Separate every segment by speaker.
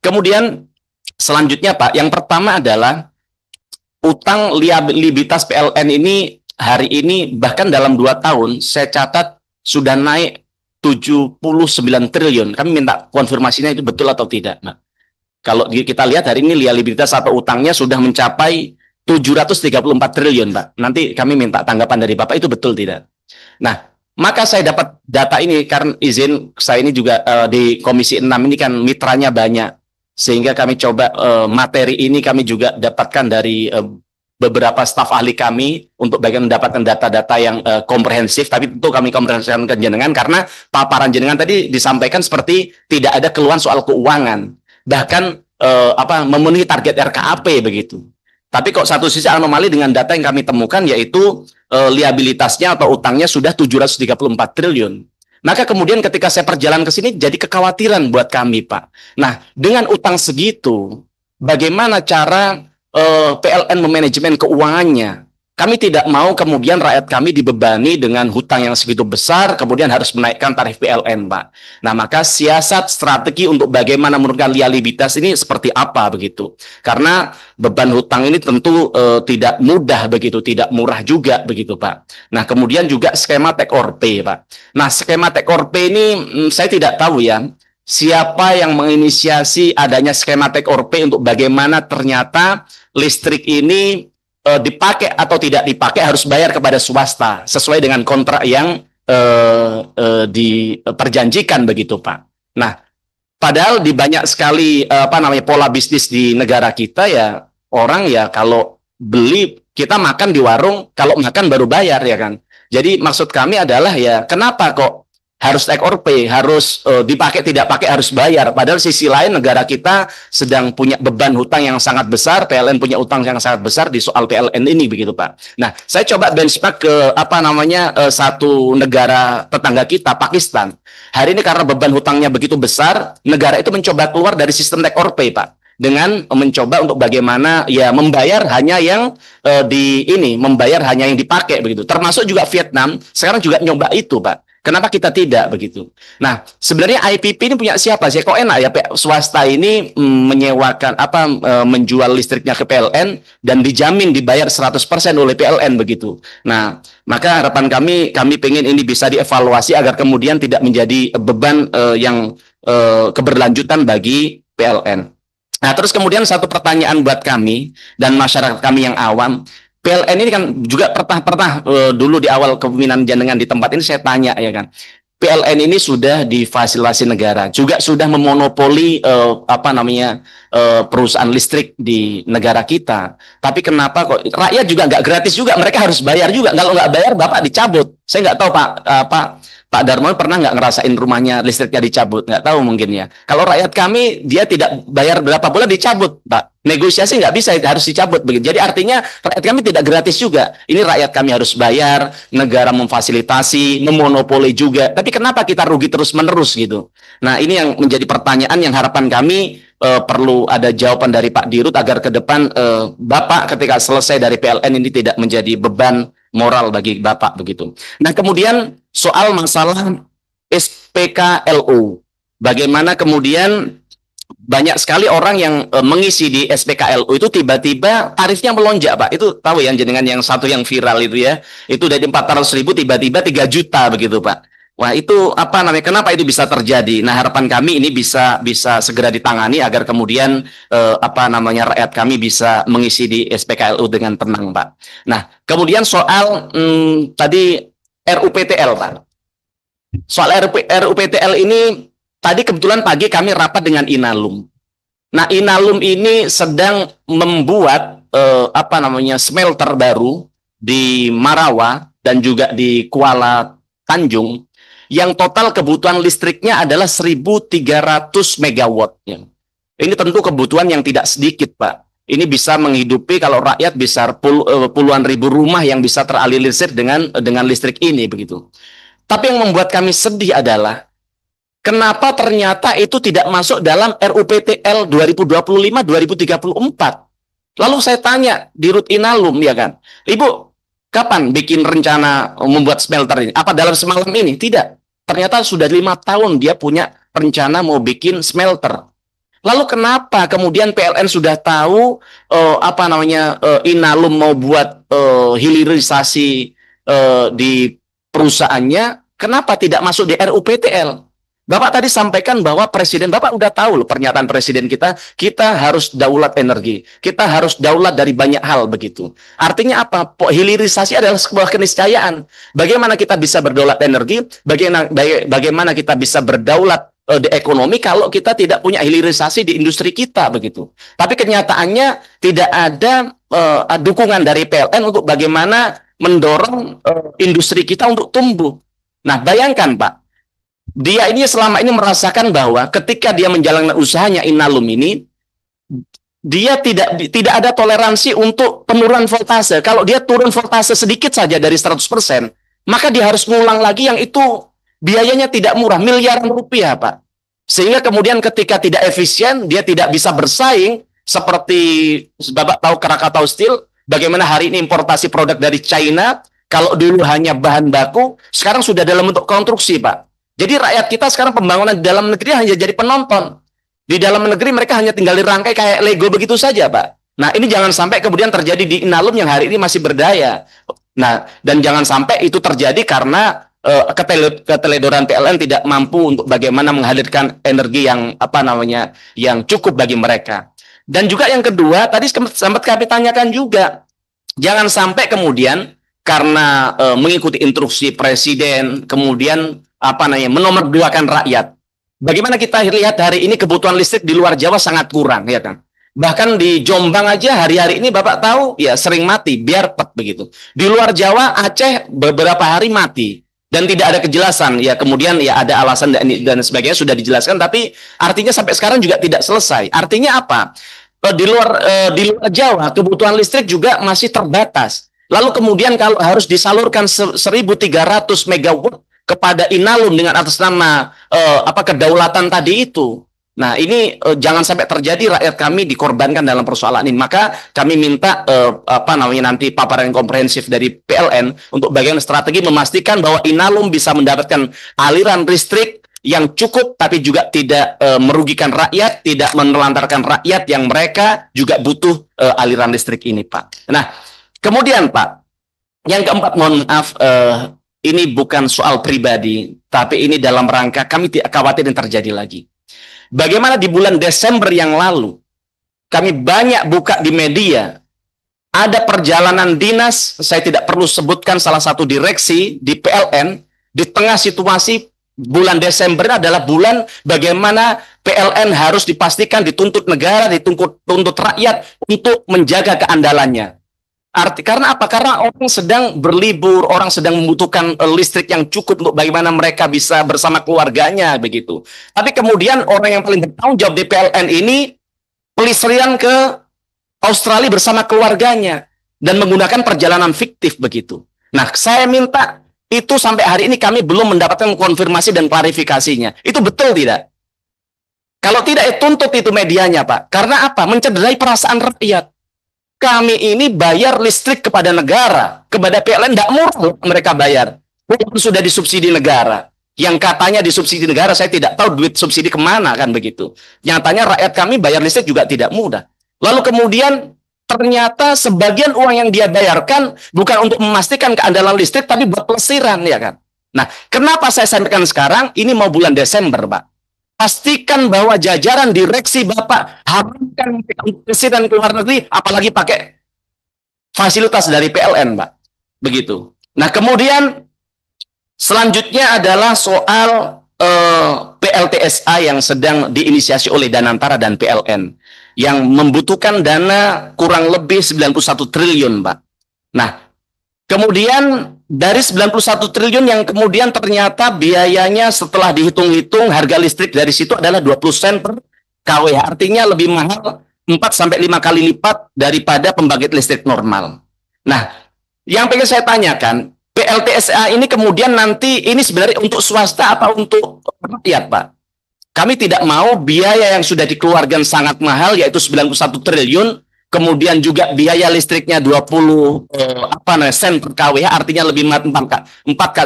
Speaker 1: kemudian selanjutnya Pak, yang pertama adalah utang liabilitas PLN ini hari ini bahkan dalam 2 tahun saya catat sudah naik 79 triliun. Kami minta konfirmasinya itu betul atau tidak. Nah, kalau kita lihat hari ini liabilitas atau utangnya sudah mencapai 734 triliun, Pak. Nanti kami minta tanggapan dari Bapak, itu betul tidak? Nah, maka saya dapat data ini karena izin saya ini juga di Komisi 6 ini kan mitranya banyak. Sehingga kami coba materi ini kami juga dapatkan dari beberapa staf ahli kami untuk bagian mendapatkan data-data yang komprehensif, tapi tentu kami komprehensifkan ke jenengan karena paparan jenengan tadi disampaikan seperti tidak ada keluhan soal keuangan, bahkan memenuhi target RKAP begitu. Tapi kok satu sisi anomali dengan data yang kami temukan yaitu liabilitasnya atau utangnya sudah 734 triliun. Maka kemudian ketika saya perjalanan ke sini jadi kekhawatiran buat kami, Pak. Nah, dengan utang segitu, bagaimana cara PLN memanajemen keuangannya? Kami tidak mau kemudian rakyat kami dibebani dengan hutang yang segitu besar, kemudian harus menaikkan tarif PLN, Pak. Nah, maka siasat strategi untuk bagaimana menurunkan liabilitas ini seperti apa begitu? Karena beban hutang ini tentu tidak mudah begitu, tidak murah juga begitu, Pak. Nah, kemudian juga skema take or pay, Pak. Nah, skema take or pay ini saya tidak tahu ya, siapa yang menginisiasi adanya skema take or pay untuk bagaimana ternyata listrik ini dipakai atau tidak dipakai harus bayar kepada swasta sesuai dengan kontrak yang diperjanjikan begitu, Pak. Nah, padahal di banyak sekali pola bisnis di negara kita ya, orang ya kalau beli, kita makan di warung, kalau makan baru bayar ya kan. Jadi maksud kami adalah ya kenapa kok harus take or pay, harus dipakai tidak pakai harus bayar. Padahal sisi lain negara kita sedang punya beban hutang yang sangat besar, PLN punya utang yang sangat besar di soal PLN ini begitu, Pak. Nah, saya coba benchmark ke satu negara tetangga kita, Pakistan. Hari ini karena beban hutangnya begitu besar, negara itu mencoba keluar dari sistem take or pay, Pak. Dengan mencoba untuk bagaimana ya membayar hanya yang membayar hanya yang dipakai begitu. Termasuk juga Vietnam sekarang juga nyoba itu, Pak. Kenapa kita tidak begitu? Nah, sebenarnya IPP ini punya siapa sih? Kok enak ya swasta ini menyewakan menjual listriknya ke PLN dan dijamin dibayar 100% oleh PLN begitu. Nah, maka harapan kami pengen ini bisa dievaluasi agar kemudian tidak menjadi beban yang keberlanjutan bagi PLN. Nah, terus kemudian satu pertanyaan buat kami dan masyarakat kami yang awam. PLN ini kan juga pernah dulu di awal kepemimpinan jenengan di tempat ini saya tanya ya kan. PLN ini sudah difasilitasi negara, juga sudah memonopoli perusahaan listrik di negara kita. Tapi kenapa kok rakyat juga nggak gratis juga, mereka harus bayar juga. Kalau nggak bayar Bapak dicabut. Saya nggak tahu Pak Darmawan pernah nggak ngerasain rumahnya listriknya dicabut? Nggak tahu mungkin ya. Kalau rakyat kami dia tidak bayar berapa bulan dicabut, Pak. Negosiasi nggak bisa, harus dicabut begitu. Jadi artinya rakyat kami tidak gratis juga. Ini rakyat kami harus bayar, negara memfasilitasi, memonopoli juga. Tapi kenapa kita rugi terus-menerus gitu? Nah, ini yang menjadi pertanyaan yang harapan kami perlu ada jawaban dari Pak Dirut agar ke depan Bapak ketika selesai dari PLN ini tidak menjadi beban moral bagi Bapak begitu. Nah, kemudian soal masalah SPKLU. Bagaimana kemudian banyak sekali orang yang mengisi di SPKLU itu tiba-tiba tarifnya melonjak, Pak. Itu tahu ya jenengan yang satu yang viral itu ya. Itu dari 400.000 tiba-tiba 3 juta begitu, Pak. Wah, itu kenapa itu bisa terjadi? Nah, harapan kami ini bisa segera ditangani agar kemudian rakyat kami bisa mengisi di SPKLU dengan tenang, Pak. Nah, kemudian soal tadi RUPTL, Pak. Soal RUPTL ini tadi kebetulan pagi kami rapat dengan Inalum. Nah, Inalum ini sedang membuat smelter baru di Marawa dan juga di Kuala Tanjung yang total kebutuhan listriknya adalah 1.300 megawatt. Ini tentu kebutuhan yang tidak sedikit, Pak. Ini bisa menghidupi kalau rakyat bisa puluhan ribu rumah yang bisa teraliri listrik dengan listrik ini begitu. Tapi yang membuat kami sedih adalah kenapa ternyata itu tidak masuk dalam RUPTL 2025-2034. Lalu saya tanya di Rut Inalum ya kan, Ibu, kapan bikin rencana membuat smelter ini? Apa dalam semalam ini? Tidak. Ternyata sudah 5 tahun dia punya rencana mau bikin smelter. Lalu kenapa kemudian PLN sudah tahu Inalum mau buat hilirisasi di perusahaannya, kenapa tidak masuk di RUPTL? Bapak tadi sampaikan bahwa Presiden, Bapak udah tahu loh pernyataan Presiden kita harus daulat energi, kita harus daulat dari banyak hal begitu. Artinya apa? Hilirisasi adalah sebuah keniscayaan. Bagaimana kita bisa berdaulat energi, bagaimana kita bisa berdaulat di ekonomi kalau kita tidak punya hilirisasi di industri kita begitu. Tapi kenyataannya tidak ada dukungan dari PLN untuk bagaimana mendorong industri kita untuk tumbuh. Nah, bayangkan Pak, dia ini selama ini merasakan bahwa ketika dia menjalankan usahanya Inalum ini, dia tidak ada toleransi untuk penurunan voltase. Kalau dia turun voltase sedikit saja dari 100%, maka dia harus mengulang lagi yang itu biayanya tidak murah, miliaran rupiah, Pak. Sehingga kemudian ketika tidak efisien, dia tidak bisa bersaing seperti Bapak tahu Krakatau Steel, bagaimana hari ini importasi produk dari China, kalau dulu hanya bahan baku, sekarang sudah dalam bentuk konstruksi, Pak. Jadi rakyat kita sekarang pembangunan di dalam negeri hanya jadi penonton. Di dalam negeri mereka hanya tinggal dirangkai kayak Lego begitu saja, Pak. Nah, ini jangan sampai kemudian terjadi di Inalum yang hari ini masih berdaya. Nah, dan jangan sampai itu terjadi karena keteledoran PLN tidak mampu untuk bagaimana menghadirkan energi yang yang cukup bagi mereka. Dan juga yang kedua, tadi sempat kami tanyakan juga, jangan sampai kemudian karena mengikuti instruksi Presiden, kemudian menomorduakan rakyat. Bagaimana kita lihat hari ini kebutuhan listrik di luar Jawa sangat kurang, ya kan? Bahkan di Jombang aja hari-hari ini Bapak tahu ya sering mati, biar pet begitu. Di luar Jawa, Aceh beberapa hari mati dan tidak ada kejelasan. Ya kemudian ya ada alasan dan sebagainya sudah dijelaskan, tapi artinya sampai sekarang juga tidak selesai. Artinya apa? Di luar Jawa kebutuhan listrik juga masih terbatas. Lalu kemudian kalau harus disalurkan 1.300 megawatt kepada Inalum dengan atas nama kedaulatan tadi itu. Nah, ini jangan sampai terjadi rakyat kami dikorbankan dalam persoalan ini. Maka kami minta nanti paparan komprehensif dari PLN untuk bagian strategi memastikan bahwa Inalum bisa mendapatkan aliran listrik yang cukup tapi juga tidak merugikan rakyat, tidak menelantarkan rakyat yang mereka juga butuh aliran listrik ini, Pak. Nah, kemudian Pak, yang keempat, mohon maaf, ini bukan soal pribadi, tapi ini dalam rangka kami tidak khawatir yang terjadi lagi. Bagaimana di bulan Desember yang lalu, kami banyak buka di media, ada perjalanan dinas, saya tidak perlu sebutkan salah satu direksi di PLN, di tengah situasi bulan Desember adalah bulan bagaimana PLN harus dipastikan dituntut negara, dituntut rakyat untuk menjaga keandalannya. Karena apa? Karena orang sedang berlibur, orang sedang membutuhkan listrik yang cukup untuk bagaimana mereka bisa bersama keluarganya begitu. Tapi kemudian orang yang paling bertanggung jawab di PLN ini pelistirian ke Australia bersama keluarganya dan menggunakan perjalanan fiktif begitu. Nah, saya minta itu sampai hari ini kami belum mendapatkan konfirmasi dan klarifikasinya. Itu betul tidak? Kalau tidak, tuntut itu medianya, Pak. Karena apa? Mencederai perasaan rakyat. Kami ini bayar listrik kepada negara, kepada PLN tidak murah mereka bayar. Walaupun sudah disubsidi negara. Yang katanya disubsidi negara, saya tidak tahu duit subsidi kemana kan begitu. Nyatanya rakyat kami bayar listrik juga tidak mudah. Lalu kemudian ternyata sebagian uang yang dia bayarkan bukan untuk memastikan keandalan listrik, tapi buat pelesiran, ya kan. Nah, kenapa saya sampaikan sekarang? Ini mau bulan Desember, Pak. Pastikan bahwa jajaran direksi Bapak haramkan pelesiran ke luar negeri, apalagi pakai fasilitas dari PLN, Pak. Begitu. Nah, kemudian selanjutnya adalah soal PLTSA yang sedang diinisiasi oleh Danantara dan PLN yang membutuhkan dana kurang lebih 91 triliun, Pak. Nah, kemudian dari 91 triliun yang kemudian ternyata biayanya setelah dihitung-hitung harga listrik dari situ adalah 20 sen per kWh. Artinya lebih mahal 4-5 kali lipat daripada pembangkit listrik normal. Nah, yang pengen saya tanyakan, PLTSA ini kemudian nanti ini sebenarnya untuk swasta apa untuk rakyat, Pak? Kami tidak mau biaya yang sudah dikeluarkan sangat mahal yaitu 91 triliun, kemudian juga biaya listriknya 20 sen per kWh, artinya lebih 4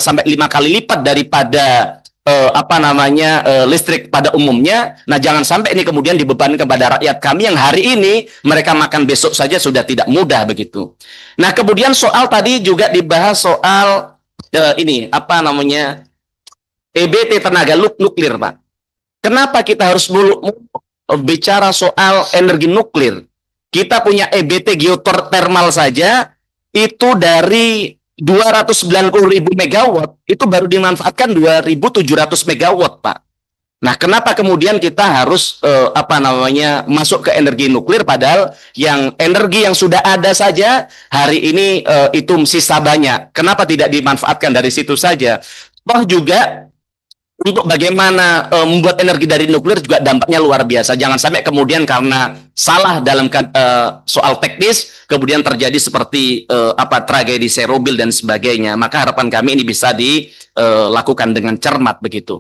Speaker 1: sampai 5 kali lipat daripada listrik pada umumnya. Nah, jangan sampai ini kemudian dibebankan kepada rakyat kami yang hari ini mereka makan besok saja sudah tidak mudah begitu. Nah, kemudian soal tadi juga dibahas soal EBT tenaga nuklir, Pak. Kenapa kita harus bicara soal energi nuklir? Kita punya EBT geothermal saja itu dari 290.000 megawatt itu baru dimanfaatkan 2.700 megawatt, Pak. Nah, kenapa kemudian kita harus masuk ke energi nuklir padahal yang energi yang sudah ada saja hari ini itu sisa banyak. Kenapa tidak dimanfaatkan dari situ saja? Toh juga untuk bagaimana membuat energi dari nuklir juga dampaknya luar biasa. Jangan sampai kemudian karena salah dalam soal teknis kemudian terjadi seperti tragedi Chernobyl dan sebagainya. Maka harapan kami ini bisa dilakukan dengan cermat begitu.